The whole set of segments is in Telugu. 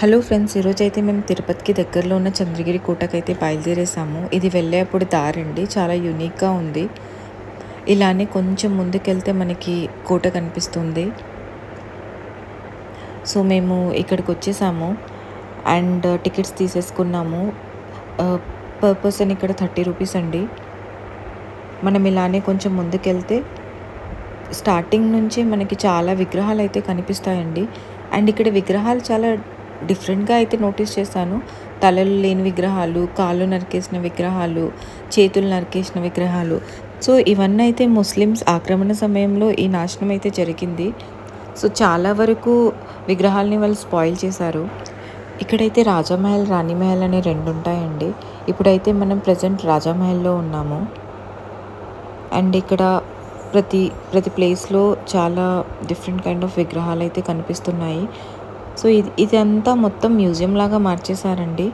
హలో ఫ్రెండ్స్, ఈరోజైతే మేము తిరుపతికి దగ్గరలో ఉన్న చంద్రగిరి కోటకైతే బయలుదేరేసాము. ఇది వెళ్ళేప్పుడు దారండి చాలా యూనిక్‌గా ఉంది. ఇలానే కొంచెం ముందుకెళ్తే మనకి కోట కనిపిస్తుంది. సో మేము ఇక్కడికొచ్చేసాము అండ్ టికెట్స్ తీసేసుకున్నాము. పర్ పర్సన్ ఇక్కడ 30 రూపీస్ అండి. మనం ఇలానే కొంచెం ముందుకెళ్తే స్టార్టింగ్ నుంచే మనకి చాలా విగ్రహాలైతే కనిపిస్తాయండి. అండ్ ఇక్కడ విగ్రహాలు చాలా డిఫరెంట్‌గా అయితే నోటీస్ చేశాను. తలలు లేని విగ్రహాలు, కాళ్ళు నరికేసిన విగ్రహాలు, చేతులు నరికేసిన విగ్రహాలు. సో ఇవన్నీ అయితే ముస్లిమ్స్ ఆక్రమణ సమయంలో ఈ నాశనం అయితే జరిగింది. సో చాలా వరకు విగ్రహాలని వాళ్ళు స్పాయిల్ చేశారు. ఇక్కడైతే రాజామహల్, రాణిమహల్ అనే 2 ఉంటాయండి. ఇప్పుడైతే మనం ప్రెజెంట్ రాజామహల్‌లో ఉన్నాము. అండ్ ఇక్కడ ప్రతి ప్లేస్‌లో చాలా డిఫరెంట్ కైండ్ ఆఫ్ విగ్రహాలు అయితే కనిపిస్తున్నాయి. సో ఇదంతా మొత్తం మ్యూజియం లాగా మార్చేశారండి.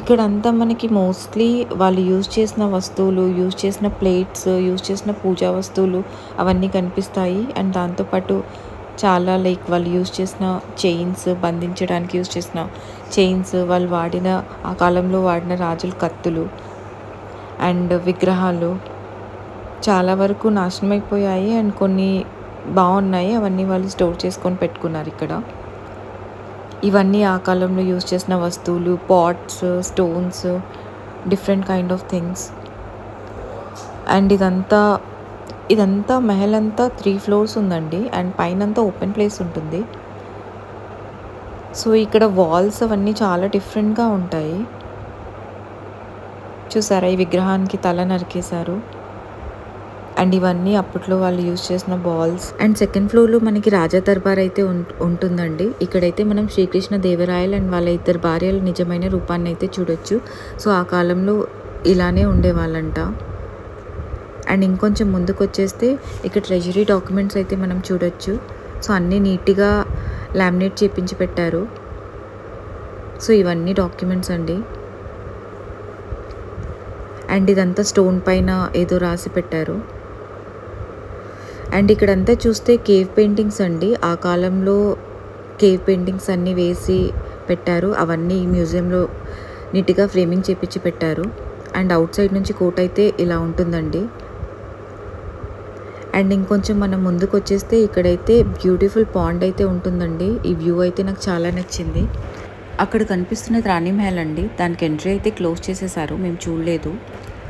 ఇక్కడంతా మనకి మోస్ట్లీ వాళ్ళు యూజ్ చేసిన వస్తువులు, యూజ్ చేసిన ప్లేట్స్, యూజ్ చేసిన పూజా వస్తువులు అవన్నీ కనిపిస్తాయి. అండ్ దాంతోపాటు చాలా వాళ్ళు యూజ్ చేసిన చైన్స్, బంధించడానికి యూజ్ చేసిన చైన్స్, వాళ్ళు వాడిన ఆ కాలంలో వాడిన రాజుల కత్తులు అండ్ విగ్రహాలు చాలా వరకు నాశనం అయిపోయాయి. అండ్ కొన్ని బాగున్నాయి. అవన్నీ వాళ్ళు స్టోర్ చేసుకొని పెట్టుకున్నారు ఇక్కడ. ఇవన్నీ ఆ కాలంలో యూజ్ చేసిన వస్తువులు, pots, stones, different kind of things. And ఇదంతా మహల్ అంతా 3 ఫ్లోర్స్ ఉందండి. అండ్ పైనంతా ఓపెన్ ప్లేస్ ఉంటుంది. సో ఇక్కడ వాల్స్ అవన్నీ చాలా డిఫరెంట్‌గా ఉంటాయి. చూసారా, ఈ విగ్రహానికి తల నరికేశారు. అండ్ ఇవన్నీ అప్పట్లో వాళ్ళు యూజ్ చేసిన బాల్స్. అండ్ సెకండ్ ఫ్లోర్‌లో మనకి రాజా దర్బార్ అయితే ఉంటుందండి. ఇక్కడైతే మనం శ్రీకృష్ణ దేవరాయలు అండ్ వాళ్ళ 2 భార్యల నిజమైన రూపాన్ని అయితే చూడొచ్చు. సో ఆ కాలంలో ఇలానే ఉండేవాళ్ళంట. అండ్ ఇంకొంచెం ముందుకు వచ్చేస్తే ఇక్కడ ట్రెజరీ డాక్యుమెంట్స్ అయితే మనం చూడొచ్చు. సో అన్నీ నీట్‌గా లామినేట్ చేపించి పెట్టారు. సో ఇవన్నీ డాక్యుమెంట్స్ అండి. అండ్ ఇదంతా స్టోన్ పైన ఏదో రాసి పెట్టారు. అండ్ ఇక్కడంతా చూస్తే కేవ్ పెయింటింగ్స్ అండి. ఆ కాలంలో కేవ్ పెయింటింగ్స్ అన్నీ వేసి పెట్టారు. అవన్నీ ఈ మ్యూజియంలో నీట్‌గా ఫ్రేమింగ్ చేపించి పెట్టారు. అండ్ అవుట్ సైడ్ నుంచి కోట అయితే ఇలా ఉంటుందండి. అండ్ ఇంకొంచెం మనం ముందుకు వచ్చేస్తే ఇక్కడైతే బ్యూటిఫుల్ పాండ్ అయితే ఉంటుందండి. ఈ వ్యూ అయితే నాకు చాలా నచ్చింది. అక్కడ కనిపిస్తున్నది రాణిమహల్ అండి. దానికి ఎంట్రీ అయితే క్లోజ్ చేసేసారు, మేము చూడలేదు.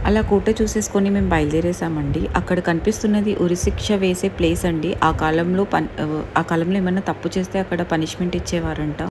అలా కోట చూసేసుకొని మేము బయలుదేరేసామండి. అక్కడ కనిపిస్తున్నది ఉరిశిక్ష వేసే ప్లేస్ అండి. ఆ కాలంలో ఏమన్నా తప్పు చేస్తే అక్కడ పనిష్మెంట్ ఇచ్చేవారంట.